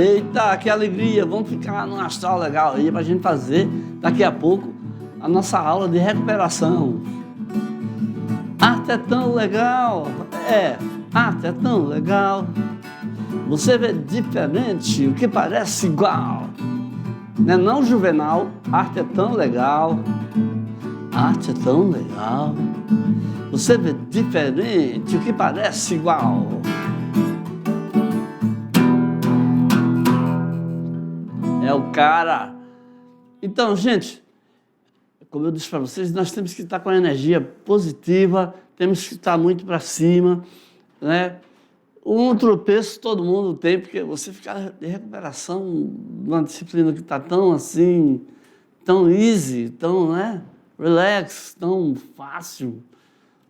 Eita, que alegria! Vamos ficar num astral legal aí para a gente fazer daqui a pouco a nossa aula de recuperação. Arte é tão legal, arte é tão legal. Você vê diferente o que parece igual. Não é não, Juvenal? Arte é tão legal. Arte é tão legal. Você vê diferente o que parece igual. É o cara. Então, gente, como eu disse para vocês, nós temos que estar com a energia positiva, temos que estar muito para cima, né? Um tropeço todo mundo tem, porque você ficar de recuperação numa disciplina que está tão assim, tão easy, tão, né, relax, tão fácil,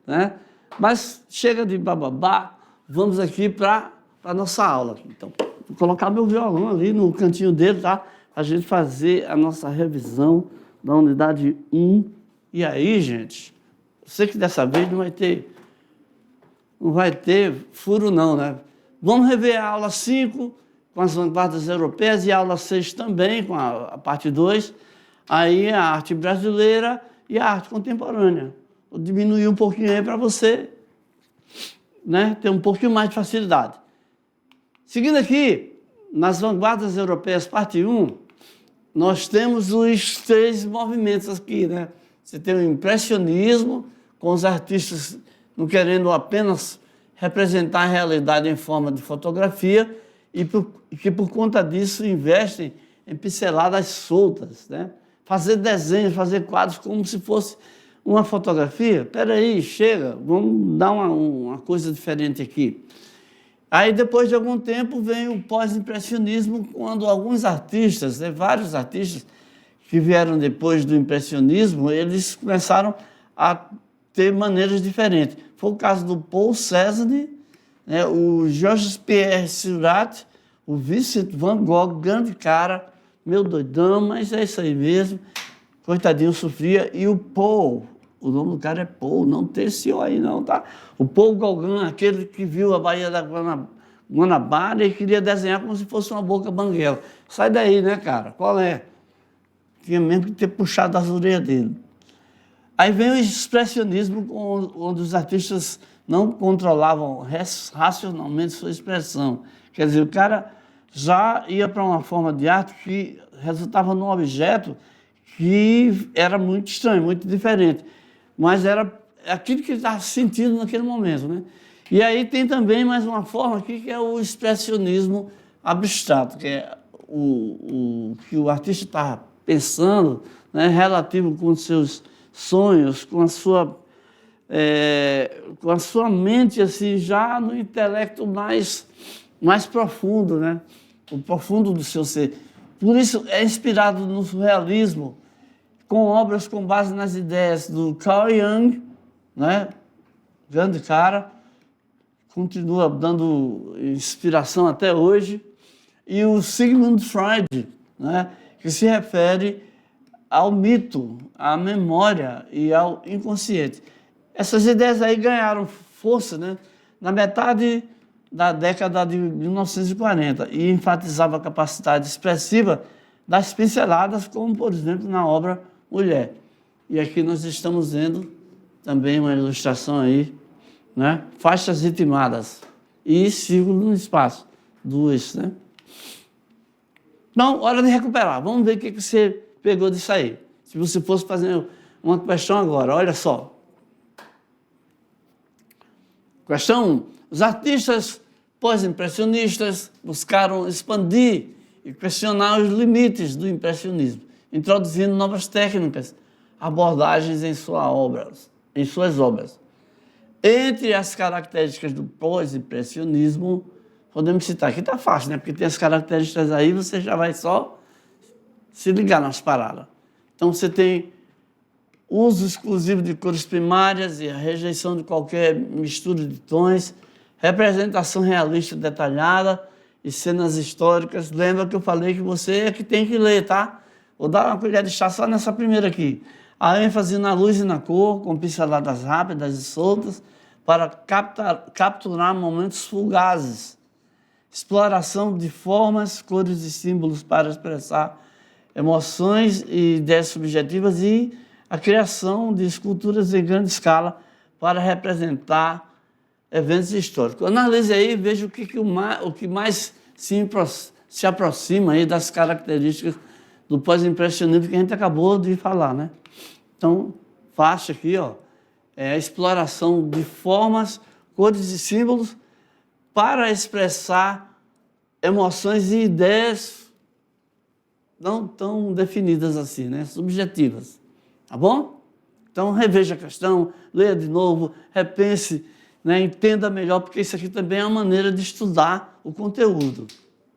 né? Mas chega de bababá, vamos aqui para a nossa aula. Então, vou colocar meu violão ali no cantinho dele, tá? Para a gente fazer a nossa revisão da unidade 1. E aí, gente, eu sei que dessa vez não vai ter furo não, né? Vamos rever a aula 5 com as vanguardas europeias e a aula 6 também, com a parte 2. Aí a arte brasileira e a arte contemporânea. Vou diminuir um pouquinho aí para você, né, ter um pouquinho mais de facilidade. Seguindo aqui, nas vanguardas europeias, parte 1, nós temos os 3 movimentos aqui, né? Você tem o impressionismo, com os artistas não querendo apenas representar a realidade em forma de fotografia e que por conta disso investem em pinceladas soltas, né? Fazer desenhos, fazer quadros como se fosse uma fotografia. Espera aí, chega, vamos dar uma coisa diferente aqui. Aí, depois de algum tempo, vem o pós-impressionismo, quando alguns artistas, né, vários artistas que vieram depois do impressionismo, eles começaram a ter maneiras diferentes. Foi o caso do Paul Cézanne, né, o Georges Pierre Seurat, o Vincent van Gogh, grande cara, meu doidão, mas é isso aí mesmo, coitadinho, sofria, e o Paul, o nome do cara é Paul, não tem esse O aí não, tá? O Paul Gauguin, aquele que viu a Baía da Guanabara e queria desenhar como se fosse uma boca banguela. Sai daí, né, cara? Qual é? Tinha mesmo que ter puxado as orelhas dele. Aí vem o expressionismo, onde os artistas não controlavam racionalmente sua expressão. Quer dizer, o cara já ia para uma forma de arte que resultava num objeto que era muito estranho, muito diferente. Mas era aquilo que ele estava sentindo naquele momento, né? E aí tem também mais uma forma aqui, que é o expressionismo abstrato, que é o que o artista estava pensando, né, relativo com os seus sonhos, com a sua mente assim, já no intelecto mais profundo, né? O profundo do seu ser. Por isso é inspirado no surrealismo, com obras com base nas ideias do Carl Jung, né? Grande cara, continua dando inspiração até hoje, e o Sigmund Freud, né? Que se refere ao mito, à memória e ao inconsciente. Essas ideias aí ganharam força, né, na metade da década de 1940 e enfatizava a capacidade expressiva das pinceladas, como, por exemplo, na obra Mulher. E aqui nós estamos vendo também uma ilustração aí, né, faixas ritmadas e círculo no espaço, 2, né? Então, hora de recuperar. Vamos ver o que você pegou disso aí. Se você fosse fazer uma questão agora, olha só. Questão 1. Os artistas pós-impressionistas buscaram expandir e questionar os limites do impressionismo, introduzindo novas técnicas, abordagens em suas obras. Entre as características do pós-impressionismo, podemos citar, aqui está fácil, né? Porque tem as características aí, você já vai só se ligar nas paradas. Então, você tem uso exclusivo de cores primárias e a rejeição de qualquer mistura de tons, representação realista detalhada e cenas históricas. Lembra que eu falei que você é que tem que ler, tá? Vou dar uma colher de chá só nessa primeira aqui. A ênfase na luz e na cor, com pinceladas rápidas e soltas, para capturar momentos fugazes. exploração de formas, cores e símbolos para expressar emoções e ideias subjetivas e a criação de esculturas em grande escala para representar eventos históricos. Analise aí e veja o que mais se aproxima aí das características do pós-impressionismo que a gente acabou de falar, né? Então, faixa aqui, ó, é a exploração de formas, cores e símbolos para expressar emoções e ideias não tão definidas assim, né? Subjetivas, tá bom? Então, reveja a questão, leia de novo, repense, né? Entenda melhor, porque isso aqui também é uma maneira de estudar o conteúdo,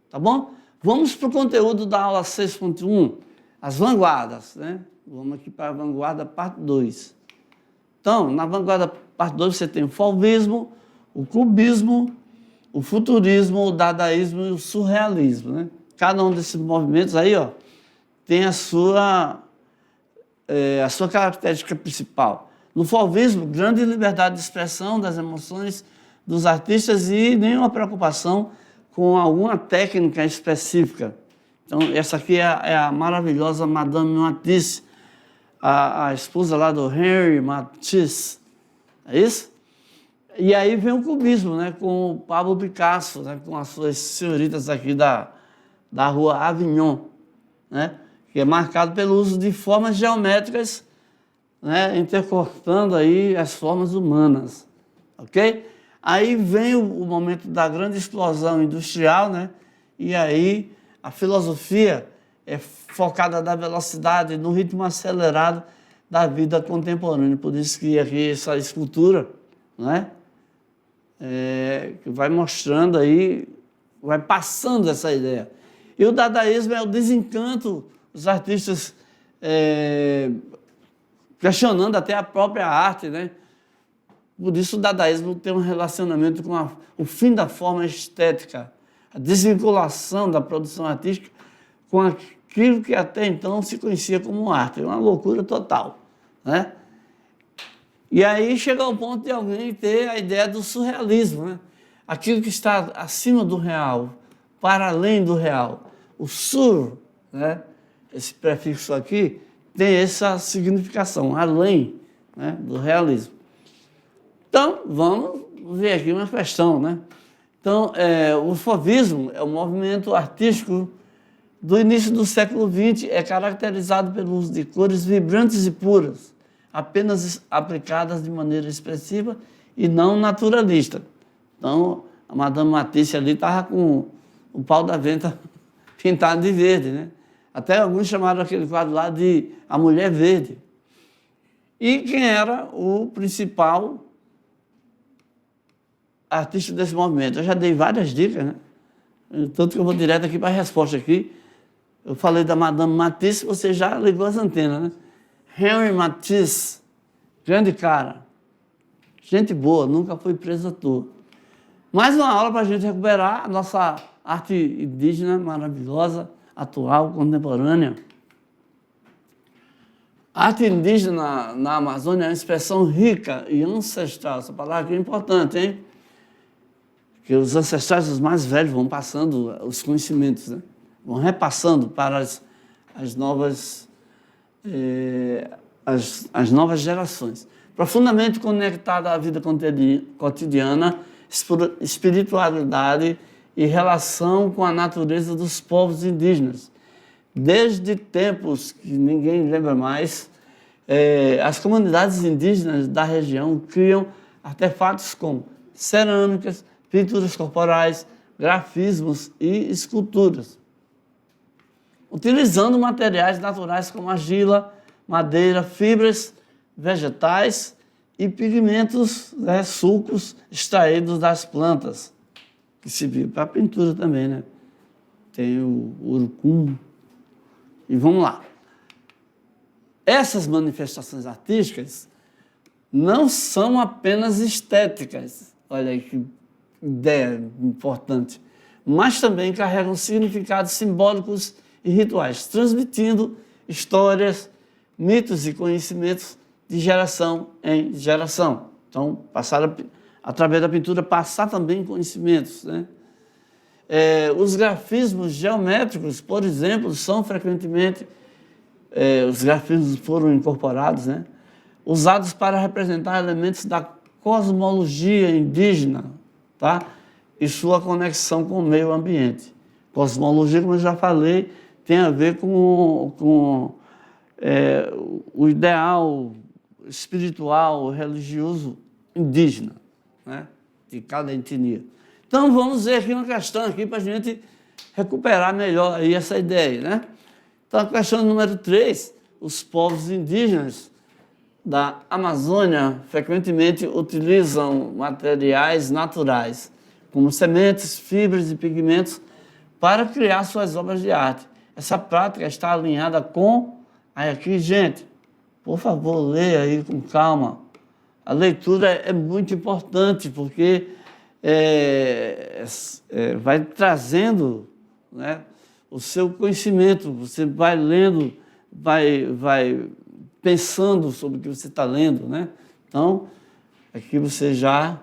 tá bom? Vamos para o conteúdo da aula 6.1, as vanguardas, né? Vamos aqui para a vanguarda parte 2. Então, na vanguarda parte 2 você tem o fauvismo, o cubismo, o futurismo, o dadaísmo e o surrealismo, né? Cada um desses movimentos aí, ó, tem a sua característica principal. No fauvismo, grande liberdade de expressão das emoções dos artistas e nenhuma preocupação com alguma técnica específica. Então, essa aqui é a maravilhosa Madame Matisse, a esposa lá do Henri Matisse, é isso? E aí vem o cubismo, né, com o Pablo Picasso, né, com as suas senhoritas aqui da rua Avignon, né, que é marcado pelo uso de formas geométricas, né, intercortando aí as formas humanas, ok? Aí vem o momento da grande explosão industrial, né, e aí a filosofia é focada na velocidade, no ritmo acelerado da vida contemporânea. Por isso que aqui essa escultura, né, que vai mostrando aí, vai passando essa ideia. E o dadaísmo é o desencanto, os artistas questionando até a própria arte, né? Por isso o dadaísmo tem um relacionamento com o fim da forma estética, a desvinculação da produção artística com aquilo que até então se conhecia como arte. É uma loucura total, né? E aí chega ao ponto de alguém ter a ideia do surrealismo, né? Aquilo que está acima do real, para além do real. O sur, né? Esse prefixo aqui tem essa significação, além, né, do realismo. Então, vamos ver aqui uma questão, né? Então, o fauvismo é um movimento artístico do início do século XX, é caracterizado pelo uso de cores vibrantes e puras, apenas aplicadas de maneira expressiva e não naturalista. Então, a Madame Matisse ali estava com o pau da venta pintado de verde, né? Até alguns chamaram aquele quadro lá de A Mulher Verde. E quem era o principal artista desse movimento? Eu já dei várias dicas, né? Tanto que eu vou direto aqui para a resposta aqui. Eu falei da Madame Matisse, você já ligou as antenas, né? Henri Matisse, grande cara, gente boa, nunca foi preso à toa. Mais uma aula para a gente recuperar a nossa arte indígena maravilhosa, atual, contemporânea. A arte indígena na Amazônia é uma expressão rica e ancestral. Essa palavra aqui é importante, hein? Que os ancestrais, os mais velhos, vão passando os conhecimentos, né? Vão repassando para as novas gerações. Profundamente conectada à vida cotidiana, espiritualidade e relação com a natureza dos povos indígenas. Desde tempos que ninguém lembra mais, as comunidades indígenas da região criam artefatos como cerâmicas, pinturas corporais, grafismos e esculturas, utilizando materiais naturais como argila, madeira, fibras vegetais e pigmentos, né, sulcos extraídos das plantas, que se viu para a pintura também, né? Tem o urucum. E vamos lá. Essas manifestações artísticas não são apenas estéticas, olha aí que ideia importante, mas também carregam significados simbólicos e rituais, transmitindo histórias, mitos e conhecimentos de geração em geração. Então, através da pintura, passar também conhecimentos, né? Os grafismos geométricos, por exemplo, são frequentemente, os grafismos foram incorporados, né, usados para representar elementos da cosmologia indígena, tá? E sua conexão com o meio ambiente. Cosmologia, como eu já falei, tem a ver com o ideal espiritual, religioso indígena, né, de cada etnia. Então, vamos ver aqui uma questão aqui para a gente recuperar melhor aí essa ideia, né? Então, a questão número 3, os povos indígenas da Amazônia frequentemente utilizam materiais naturais, como sementes, fibras e pigmentos, para criar suas obras de arte. Essa prática está alinhada com... Aí aqui, gente, por favor, leia aí com calma. A leitura é muito importante, porque vai trazendo, né, o seu conhecimento. Você vai lendo, vai pensando sobre o que você está lendo, né? Então, aqui você já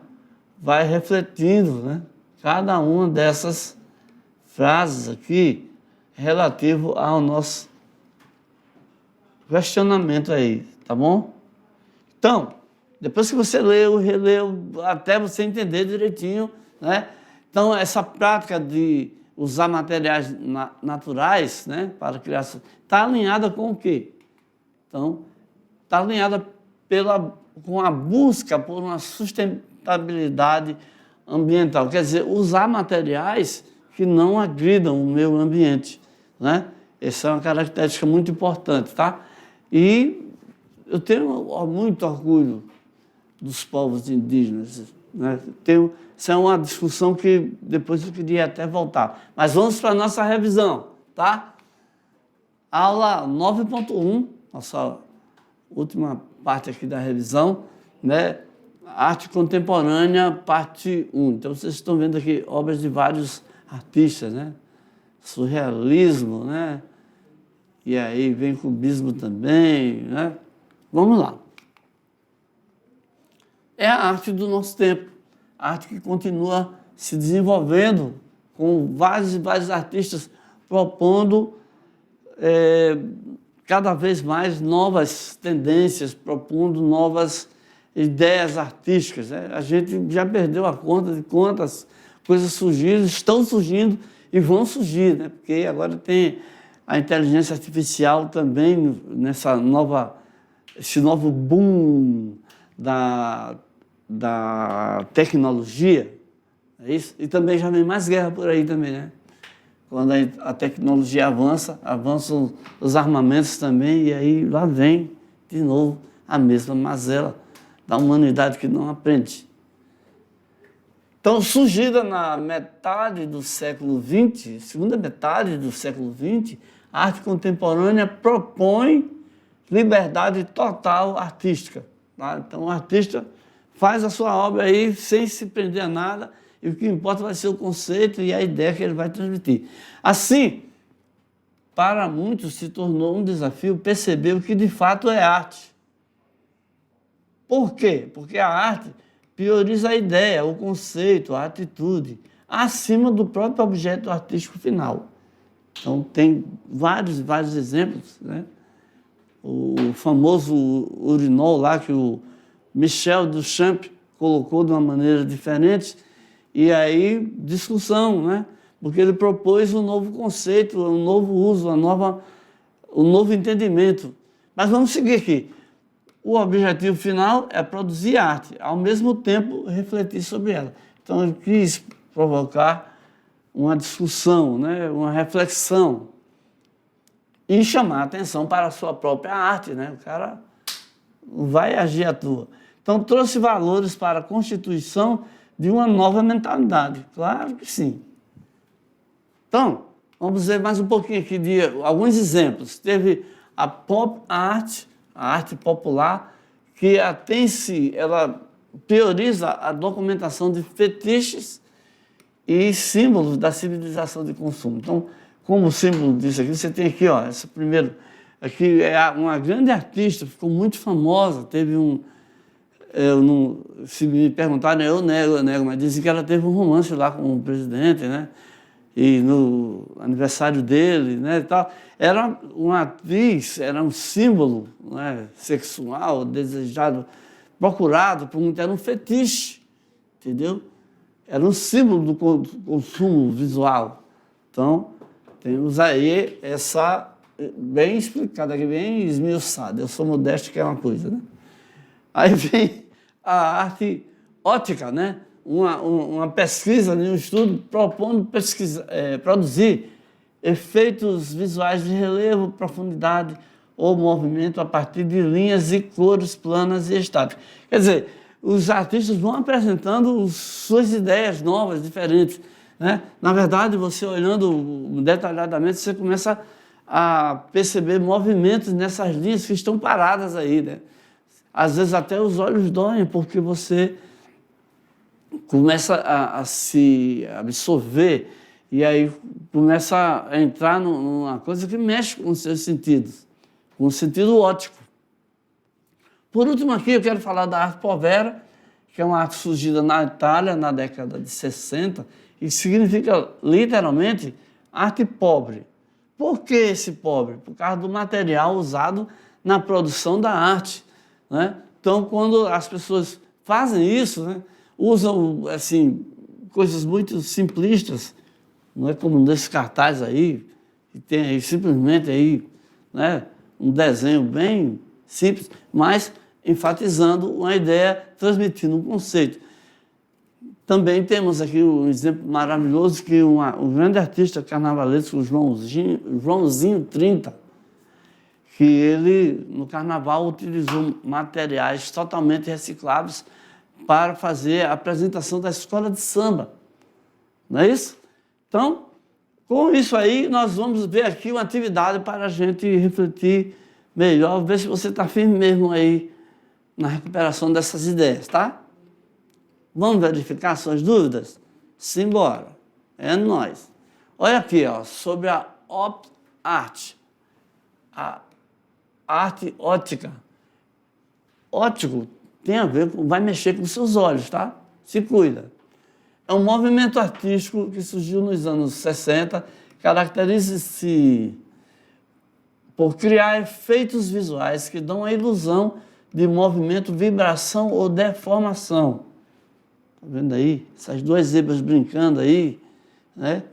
vai refletindo, né, cada uma dessas frases aqui relativo ao nosso questionamento aí, tá bom? Então, depois que você leu, releu, até você entender direitinho, né? Então, essa prática de usar materiais naturais, né, para criar, está alinhada com o quê? Então, está alinhada com a busca por uma sustentabilidade ambiental. Quer dizer, usar materiais que não agridam o meio ambiente, né? Essa é uma característica muito importante, tá? E eu tenho muito orgulho dos povos indígenas, né? Essa é uma discussão que depois eu queria até voltar. Mas vamos para a nossa revisão, tá? Aula 9.1, nossa última parte aqui da revisão, né? Arte Contemporânea, parte 1. Então, vocês estão vendo aqui obras de vários artistas, né? Surrealismo, né? E aí vem cubismo também, né? Vamos lá. É a arte do nosso tempo, a arte que continua se desenvolvendo com vários e vários artistas propondo cada vez mais novas tendências, propondo novas ideias artísticas, né? A gente já perdeu a conta de quantas coisas surgiram, estão surgindo e vão surgir, né? Porque agora tem a inteligência artificial também, esse novo boom da tecnologia, é isso? E também já vem mais guerra por aí também, né? Quando a tecnologia avançam os armamentos também, e aí lá vem de novo a mesma mazela da humanidade que não aprende. Então, surgida na metade do século XX, segunda metade do século XX, a arte contemporânea propõe liberdade total artística, tá? Então, o artista faz a sua obra aí sem se prender a nada, e o que importa vai ser o conceito e a ideia que ele vai transmitir. Assim, para muitos se tornou um desafio perceber o que de fato é arte. Por quê? Porque a arte prioriza a ideia, o conceito, a atitude, acima do próprio objeto artístico final. Então, tem vários exemplos, né? O famoso urinol lá, que o Michel Duchamp colocou de uma maneira diferente, e aí discussão, né? Porque ele propôs um novo conceito, um novo uso, um novo entendimento. Mas vamos seguir aqui. O objetivo final é produzir arte, ao mesmo tempo refletir sobre ela. Então, eu quis provocar uma discussão, né? Uma reflexão, e chamar a atenção para a sua própria arte, né? O cara vai agir à toa. Então, trouxe valores para a constituição de uma nova mentalidade. Claro que sim. Então, vamos ver mais um pouquinho aqui de alguns exemplos. Teve a pop art, a arte popular, que ela prioriza a documentação de fetiches e símbolos da civilização de consumo. Então, como símbolo disso aqui, você tem aqui, ó, essa primeiro, aqui é uma grande artista, ficou muito famosa, teve se me perguntarem, eu nego, mas dizem que ela teve um romance lá com o presidente, né? e no aniversário dele, né, e tal. Era uma atriz, era um símbolo, né, sexual, desejado, procurado por muitos, era um fetiche, entendeu? Era um símbolo do consumo visual. Então, temos aí essa bem explicada aqui, bem esmiuçada. Eu sou modesto, que é uma coisa, né? Aí vem a arte ótica, né? Uma pesquisa, um estudo propondo produzir efeitos visuais de relevo, profundidade ou movimento a partir de linhas e cores planas e estáticas. Quer dizer, os artistas vão apresentando suas ideias novas, diferentes, né? Na verdade, você olhando detalhadamente, você começa a perceber movimentos nessas linhas que estão paradas aí, né? Às vezes até os olhos doem, porque você começa a se absorver e aí começa a entrar numa coisa que mexe com os seus sentidos, com o sentido óptico. Por último aqui, eu quero falar da arte povera, que é uma arte surgida na Itália na década de 60 e significa literalmente arte pobre. Por que esse pobre? Por causa do material usado na produção da arte, né? Então, quando as pessoas fazem isso, né, usam assim, coisas muito simplistas, não é como nesse cartaz aí, que tem aí simplesmente aí, né, um desenho bem simples, mas enfatizando uma ideia, transmitindo um conceito. Também temos aqui um exemplo maravilhoso que um grande artista carnavalesco, o Joãozinho 30, que ele, no carnaval, utilizou materiais totalmente recicláveis para fazer a apresentação da escola de samba. Não é isso? Então, com isso aí, nós vamos ver aqui uma atividade para a gente refletir melhor, ver se você está firme mesmo aí na recuperação dessas ideias, tá? Vamos verificar suas dúvidas? Simbora. É nóis. Olha aqui, ó, sobre a op art, a arte ótica. Ótico tem a ver com, vai mexer com seus olhos, tá? Se cuida. É um movimento artístico que surgiu nos anos 60, caracteriza-se por criar efeitos visuais que dão a ilusão de movimento, vibração ou deformação. Tá vendo aí? Essas duas zebras brincando aí, né?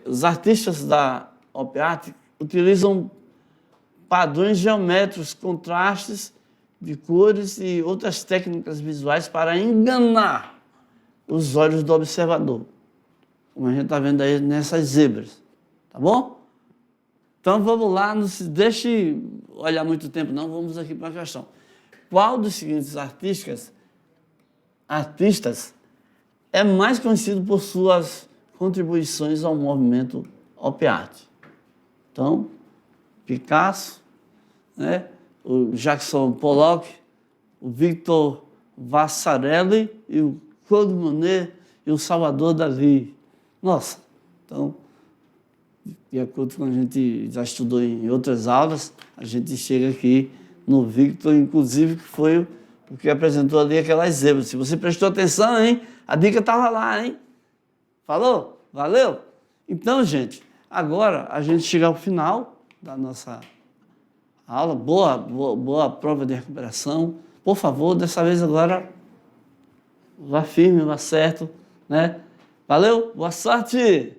Os artistas da op art utilizam padrões geométricos, contrastes de cores e outras técnicas visuais para enganar os olhos do observador, como a gente está vendo aí nessas zebras, tá bom? Então vamos lá, não se deixe olhar muito tempo não, vamos aqui para a questão. Qual dos seguintes artistas é mais conhecido por suas contribuições ao movimento op art? Então, Picasso, né? O Jackson Pollock, o Victor Vasarely e o Claude Monet e o Salvador Dalí. Nossa, então, de acordo com a gente já estudou em outras aulas, a gente chega aqui no Victor, inclusive, que foi o que apresentou ali aquelas zebras. Se você prestou atenção, hein? A dica estava lá, hein? Falou? Valeu? Então, gente, agora a gente chega ao final da nossa aula. Boa prova de recuperação. Por favor, dessa vez agora, vá firme, vá certo, né? Valeu? Boa sorte!